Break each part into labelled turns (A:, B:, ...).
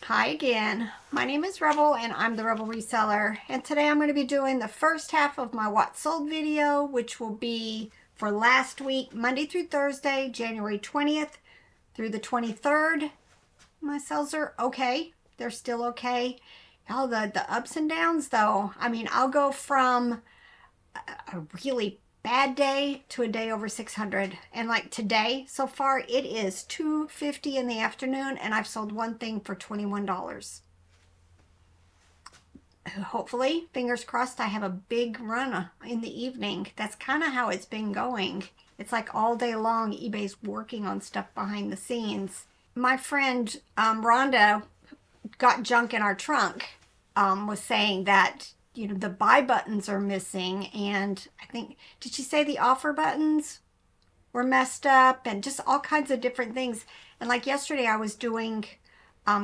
A: Hi again. My name is Rebel and I'm the Rebel Reseller, and today I'm going to be doing the first half of my What Sold video, which will be for last week, Monday through Thursday, January 20th through the 23rd. My sales are okay. They're still okay. All the ups and downs though. I mean, I'll go from a really bad day to a day over 600, and like today so far it is 2:50 in the afternoon and I've sold one thing for $21. Hopefully, fingers crossed, I have a big run in the evening. That's kind of how it's been going. It's like all day long eBay's working on stuff behind the scenes. My friend Rhonda got junk in our trunk, was saying that the buy buttons are missing, and I think, did she say the offer buttons were messed up, and just all kinds of different things. And like yesterday I was doing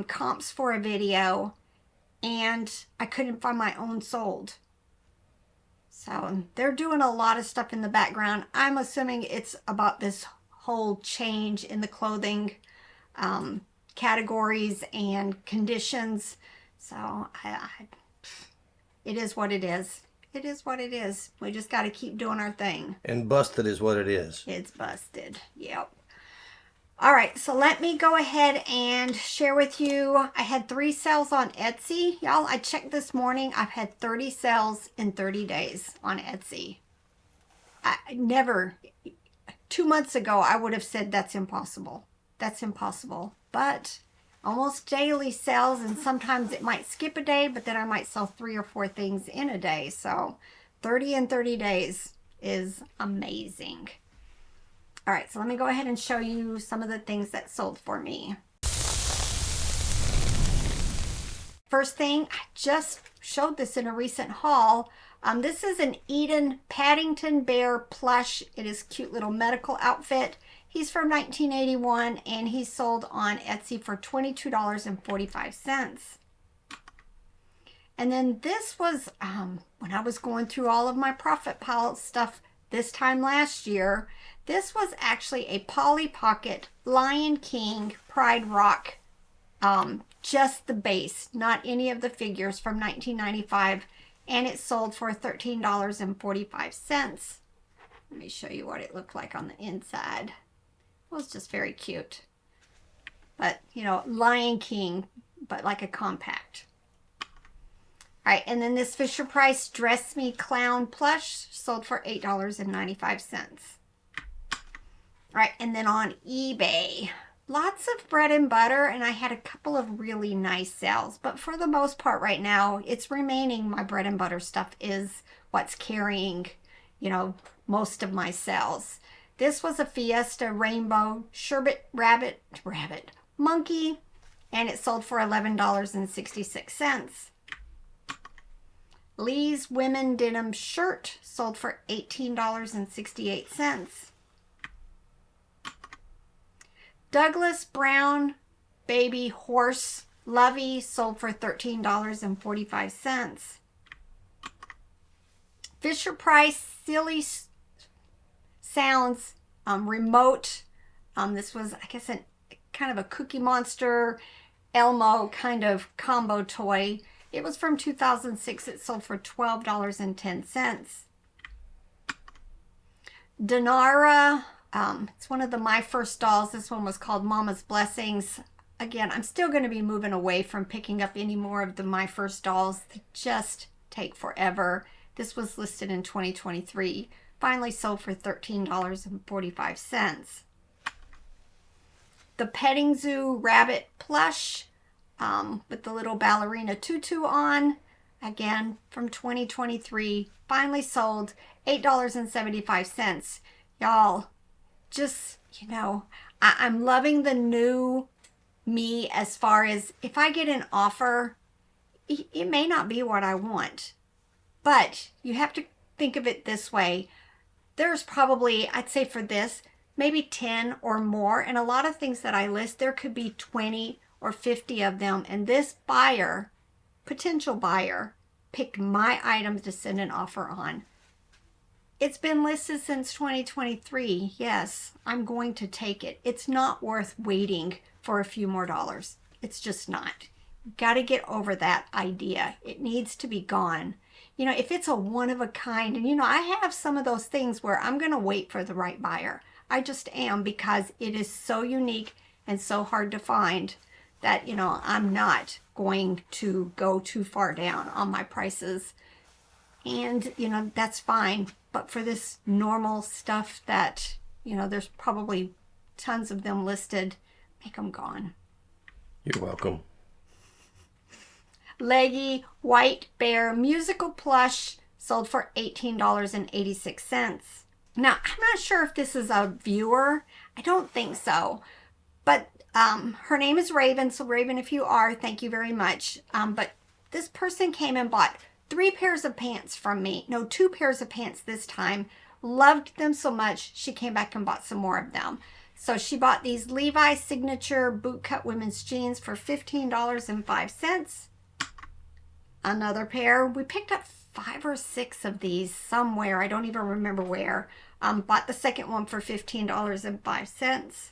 A: comps for a video and I couldn't find my own sold. So they're doing a lot of stuff in the background. I'm assuming it's about this whole change in the clothing categories and conditions. So it is what it is. It is what it is. We just got to keep doing our thing.
B: And busted is what it is.
A: It's busted. Yep. All right, so let me go ahead and share with you. I had 3 sales on Etsy. Y'all, I checked this morning. I've had 30 sales in 30 days on Etsy. I never, 2 months ago, I would have said that's impossible. That's impossible. But almost daily sales, and sometimes it might skip a day, but then I might sell 3 or 4 things in a day. So 30 in 30 days is amazing. All right, so let me go ahead and show you some of the things that sold for me. First thing, I just showed this in a recent haul. This is an Eden Paddington Bear plush. It is a cute little medical outfit. He's from 1981 and he's sold on Etsy for $22.45. And then this was when I was going through all of my Profit Pile stuff this time last year. This was actually a Polly Pocket Lion King Pride Rock, just the base, not any of the figures, from 1995, and it sold for $13.45. Let me show you what it looked like on the inside. It was just very cute. But, Lion King, but like a compact. All right, and then this Fisher-Price Dress Me Clown plush sold for $8.95. All right, and then on eBay, lots of bread and butter, and I had a couple of really nice sales. But for the most part right now, it's remaining my bread and butter stuff is what's carrying, most of my sales. This was a Fiesta Rainbow Sherbet Rabbit Monkey, and it sold for $11.66. Lee's Women Denim Shirt sold for $18.68. Douglas Brown Baby Horse Lovey sold for $13.45. Fisher-Price Silly Sounds remote. This was, I guess, kind of a Cookie Monster Elmo kind of combo toy. It was from 2006. It sold for $12.10. Dinara, it's one of the My First dolls. This one was called Mama's Blessings. Again, I'm still going to be moving away from picking up any more of the My First dolls. They just take forever. This was listed in 2023. Finally sold for $13.45. The Petting Zoo Rabbit plush with the little ballerina tutu on, again from 2023, finally sold $8.75. Y'all, just, I'm loving the new me as far as if I get an offer, it may not be what I want, but you have to think of it this way. There's probably, I'd say for this, maybe 10 or more, and a lot of things that I list, there could be 20 or 50 of them, and this buyer, potential buyer, picked my items to send an offer on. It's been listed since 2023. Yes, I'm going to take it. It's not worth waiting for a few more dollars. It's just not. Got to get over that idea. It needs to be gone. You know, if it's a one of a kind, and you know, I have some of those things where I'm going to wait for the right buyer. I just am, because it is so unique and so hard to find that, you know, I'm not going to go too far down on my prices. And, you know, that's fine. But for this normal stuff that, you know, there's probably tons of them listed, make them gone.
B: You're welcome.
A: Leggy White Bear musical plush sold for $18.86. Now, I'm not sure if this is a viewer. I don't think so. But her name is Raven. So Raven, if you are, thank you very much. But this person came and bought 3 pairs of pants from me. No, 2 pairs of pants this time. Loved them so much, she came back and bought some more of them. So she bought these Levi Signature bootcut women's jeans for $15.05. Another pair. We picked up 5 or 6 of these somewhere. I don't even remember where. Bought the second one for $15.05.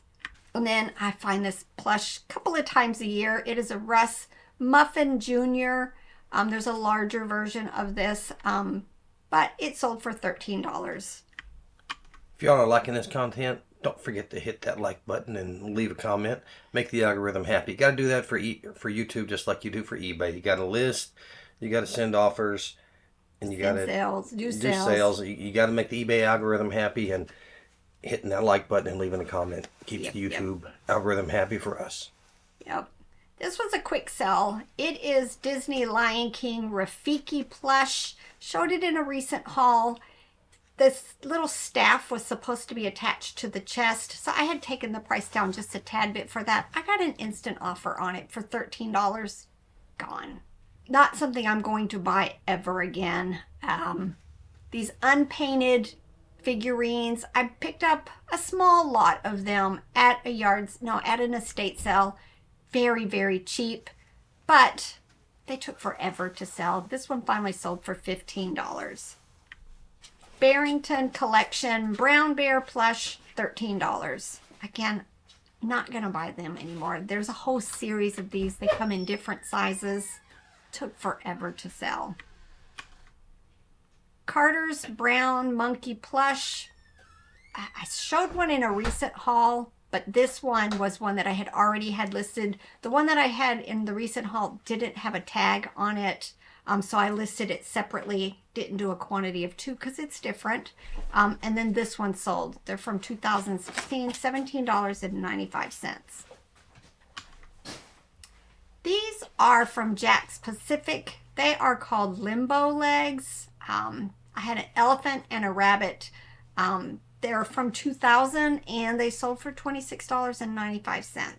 A: And then I find this plush a couple of times a year. It is a Russ Muffin Jr. There's a larger version of this, but it sold for $13.
B: If y'all are liking this content, don't forget to hit that like button and leave a comment. Make the algorithm happy. You got to do that for YouTube just like you do for eBay. You got to list, you got to send offers, and you got to
A: do sales.
B: You got to make the eBay algorithm happy, and hitting that like button and leaving a comment keeps the YouTube algorithm happy for us.
A: Yep. This was a quick sell. It is Disney Lion King Rafiki plush. Showed it in a recent haul. This little staff was supposed to be attached to the chest, so I had taken the price down just a tad bit for that. I got an instant offer on it for $13. Gone. Not something I'm going to buy ever again. These unpainted figurines, I picked up a small lot of them at an estate sale. Very, very cheap, but they took forever to sell. This one finally sold for $15. Barrington Collection Brown Bear plush, $13. Again, not gonna buy them anymore. There's a whole series of these. They come in different sizes. Took forever to sell. Carter's Brown Monkey plush. I showed one in a recent haul, but this one was one that I had already had listed. The one that I had in the recent haul didn't have a tag on it, so I listed it separately. Didn't do a quantity of 2 because it's different. And then this one sold. They're from 2016, $17.95. These are from Jack's Pacific. They are called Limbo Legs. I had an elephant and a rabbit. They're from 2000 and they sold for $26.95.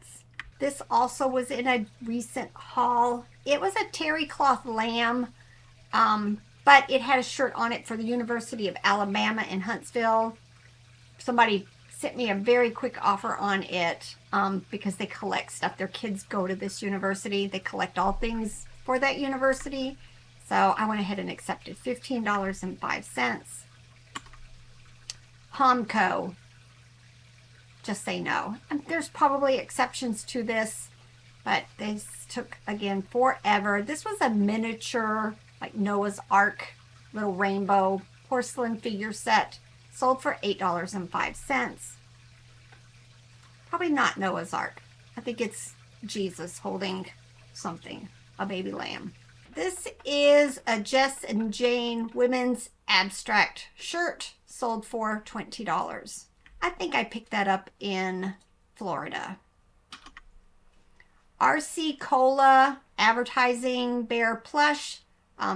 A: This also was in a recent haul. It was a terry cloth lamb, but it had a shirt on it for the University of Alabama in Huntsville. Somebody sent me a very quick offer on it because they collect stuff. Their kids go to this university. They collect all things for that university. So I went ahead and accepted $15.05. Homco, just say no. And there's probably exceptions to this, but they took, again, forever. This was a miniature, like Noah's Ark, little rainbow porcelain figure set. Sold for $8.05. Probably not Noah's Ark. I think it's Jesus holding something, a baby lamb. This is a Jess and Jane women's abstract shirt. Sold for $20. I think I picked that up in Florida. RC Cola advertising bear plush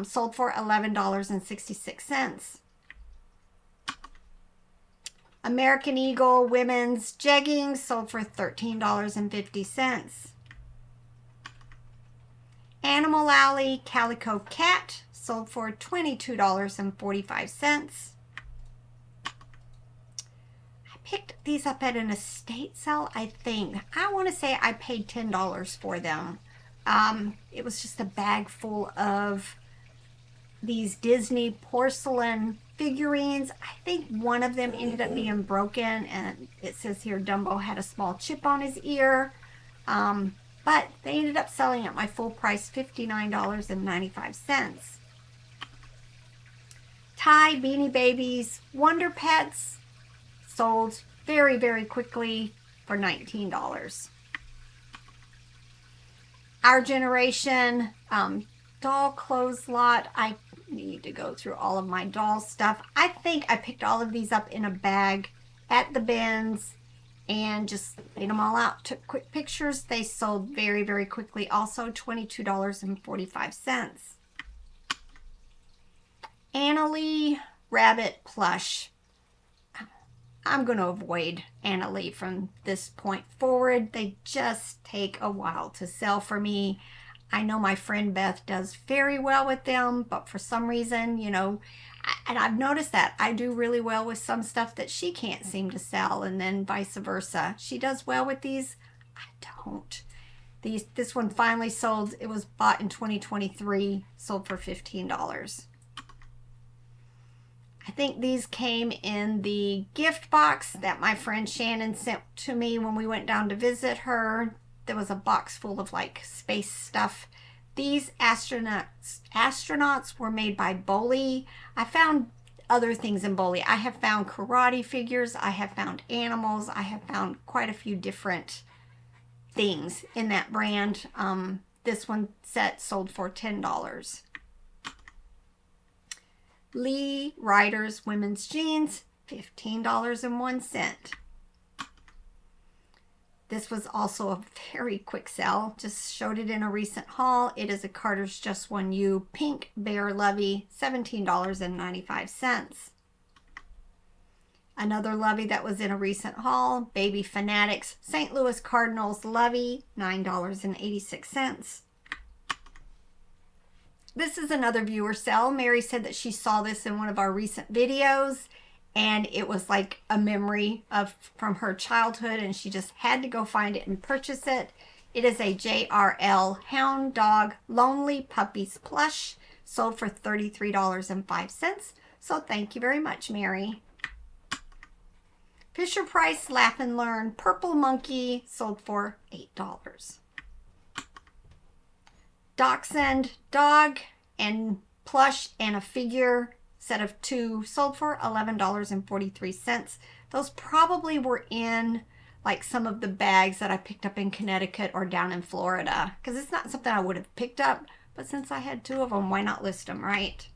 A: sold for $11.66. American Eagle women's jeggings sold for $13.50. Animal Alley Calico Cat sold for $22.45. Picked these up at an estate sale, I think. I want to say I paid $10 for them. It was just a bag full of these Disney porcelain figurines. I think one of them ended up being broken, and it says here Dumbo had a small chip on his ear. but they ended up selling at my full price, $59.95. Ty Beanie Babies Wonder Pets sold very, very quickly for $19. Our Generation doll clothes lot. I need to go through all of my doll stuff. I think I picked all of these up in a bag at the bins and just laid them all out, took quick pictures. They sold very, very quickly. Also $22.45. Annalie Rabbit Plush. I'm going to avoid Annalie from this point forward. They just take a while to sell for me. I know my friend Beth does very well with them, but for some reason, you know, and I've noticed that I do really well with some stuff that she can't seem to sell, and then vice versa. She does well with these, I don't. This one finally sold. It was bought in 2023, sold for $15. I think these came in the gift box that my friend Shannon sent to me when we went down to visit her. There was a box full of like space stuff. These astronauts were made by Boley. I found other things in Boley. I have found karate figures. I have found animals. I have found quite a few different things in that brand. This one set sold for $10. Lee Ryder's women's jeans, $15.01. This was also a very quick sell. Just showed it in a recent haul. It is a Carter's Just One You pink bear lovey, $17.95. Another lovey that was in a recent haul, Baby Fanatics St. Louis Cardinals lovey, $9.86. This is another viewer sell. Mary said that she saw this in one of our recent videos, and it was like a memory from her childhood, and she just had to go find it and purchase it. It is a JRL Hound Dog Lonely Puppies plush, sold for $33.05. So thank you very much, Mary. Fisher Price Laugh and Learn Purple Monkey, sold for $8. Dachshund dog and plush and a figure set of 2 sold for $11.43. Those probably were in like some of the bags that I picked up in Connecticut or down in Florida, because it's not something I would have picked up, but since I had 2 of them, why not list them, right?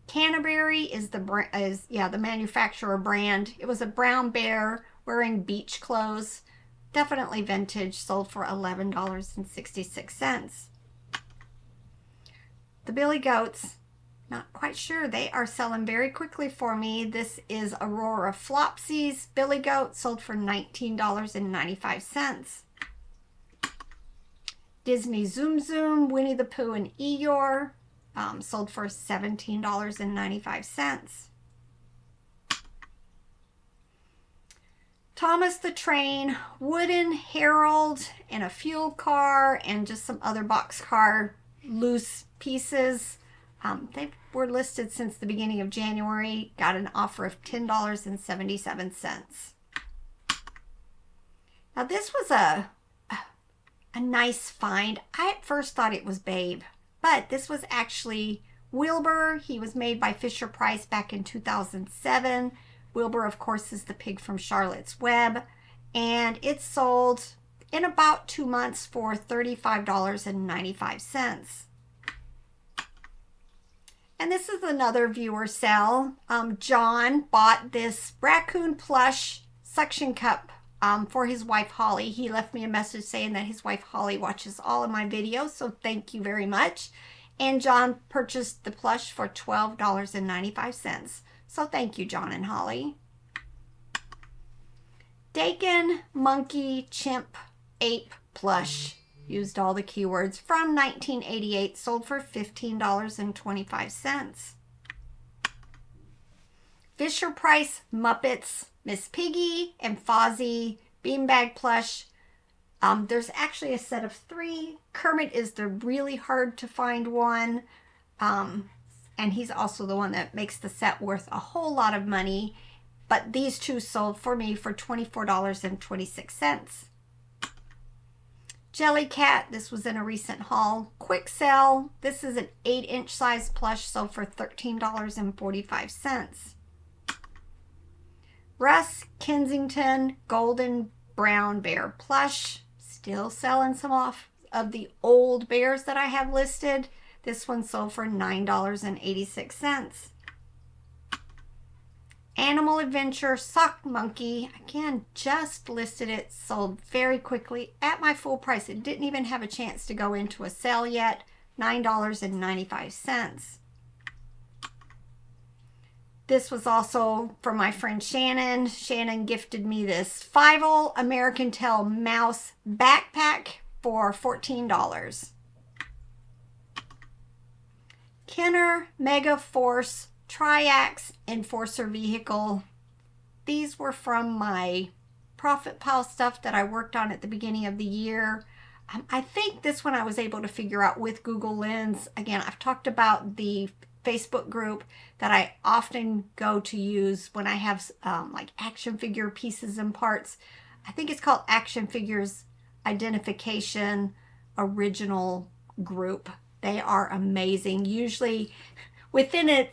A: Canterbury is the manufacturer brand. It was a brown bear wearing beach clothes. Definitely vintage, sold for $11.66. The Billy Goats, not quite sure. They are selling very quickly for me. This is Aurora Flopsies Billy Goat, sold for $19.95. Disney Zoom Zoom Winnie the Pooh and Eeyore, sold for $17.95. Thomas the Train wooden Herald and a fuel car and just some other boxcar loose pieces. They were listed since the beginning of January. Got an offer of $10.77. Now this was a nice find. I at first thought it was Babe, but this was actually Wilbur. He was made by Fisher Price back in 2007. Wilbur, of course, is the pig from Charlotte's Web, and it sold in about 2 months for $35.95. And this is another viewer sell. John bought this raccoon plush suction cup for his wife Holly. He left me a message saying that his wife Holly watches all of my videos, so thank you very much. And John purchased the plush for $12.95. So thank you, John and Holly. Dakin Monkey Chimp Ape Plush. Used all the keywords. From 1988. Sold for $15.25. Fisher Price Muppets Miss Piggy and Fozzie Beanbag Plush. There's actually a set of 3. Kermit is the really hard to find one. And he's also the one that makes the set worth a whole lot of money. But these 2 sold for me for $24.26. Jellycat, this was in a recent haul. Quick sale, this is an 8-inch size plush, sold for $13.45. Russ Kensington Golden Brown Bear plush, still selling some off of the old bears that I have listed. This one sold for $9.86. Animal Adventure Sock Monkey, again, just listed it, sold very quickly at my full price. It didn't even have a chance to go into a sale yet, $9.95. This was also for my friend Shannon. Shannon gifted me this Fievel American Tail Mouse backpack for $14. Kenner Mega Force Triax Enforcer vehicle. These were from my profit pile stuff that I worked on at the beginning of the year. I think this one I was able to figure out with Google Lens. Again, I've talked about the Facebook group that I often go to use when I have like action figure pieces and parts. I think it's called Action Figures Identification Original Group. They are amazing. Usually within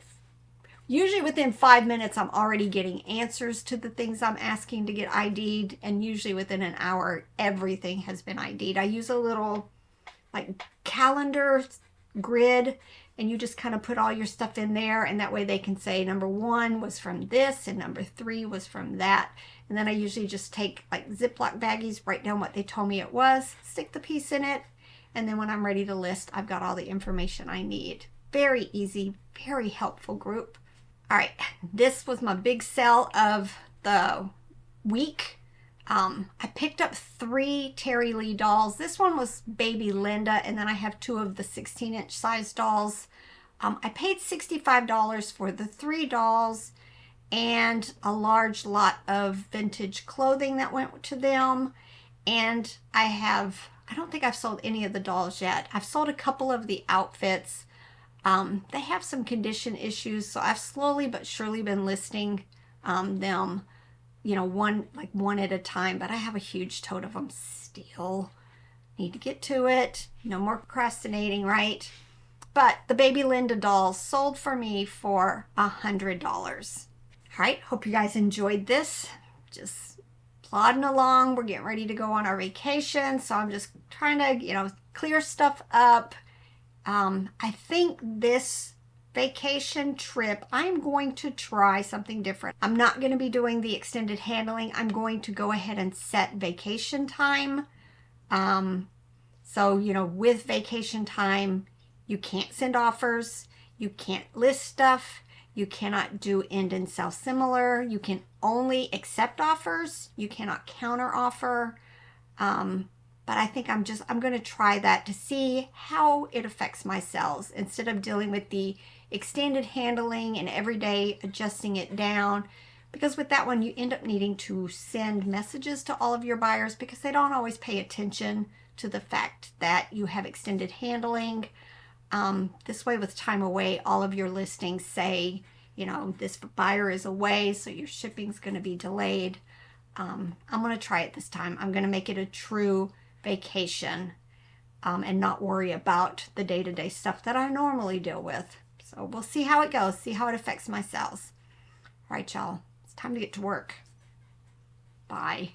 A: 5 minutes, I'm already getting answers to the things I'm asking to get ID'd, and usually within an hour, everything has been ID'd. I use a little like calendar grid, and you just kind of put all your stuff in there, and that way they can say number 1 was from this and number 3 was from that. And then I usually just take like Ziploc baggies, write down what they told me it was, stick the piece in it, and then when I'm ready to list, I've got all the information I need. Very easy, very helpful group. All right, this was my big sell of the week. I picked up 3 Terry Lee dolls. This one was baby Linda, and then I have 2 of the 16-inch size dolls. I paid $65 for the 3 dolls and a large lot of vintage clothing that went to them. And I don't think I've sold any of the dolls yet. I've sold a couple of the outfits. They have some condition issues, so I've slowly but surely been listing them, you know, one at a time, but I have a huge tote of them still. Need to get to it. No more procrastinating, right? But the baby Linda dolls sold for me for $100. All right, hope you guys enjoyed this. Just plodding along. We're getting ready to go on our vacation, so I'm just trying to, you know, clear stuff up. I think this vacation trip, I'm going to try something different. I'm not going to be doing the extended handling. I'm going to go ahead and set vacation time. So, you know, with vacation time, you can't send offers. You can't list stuff. You cannot do end and sell similar. You can only accept offers. You cannot counter offer. But I think I'm going to try that to see how it affects my sales instead of dealing with the extended handling and every day adjusting it down. Because with that one, you end up needing to send messages to all of your buyers because they don't always pay attention to the fact that you have extended handling. This way, with time away, all of your listings say, you know, this buyer is away, so your shipping's going to be delayed. I'm going to try it this time. I'm going to make it a true vacation and not worry about the day-to-day stuff that I normally deal with. So we'll see how it goes, see how it affects my sales. All right, y'all, it's time to get to work. Bye.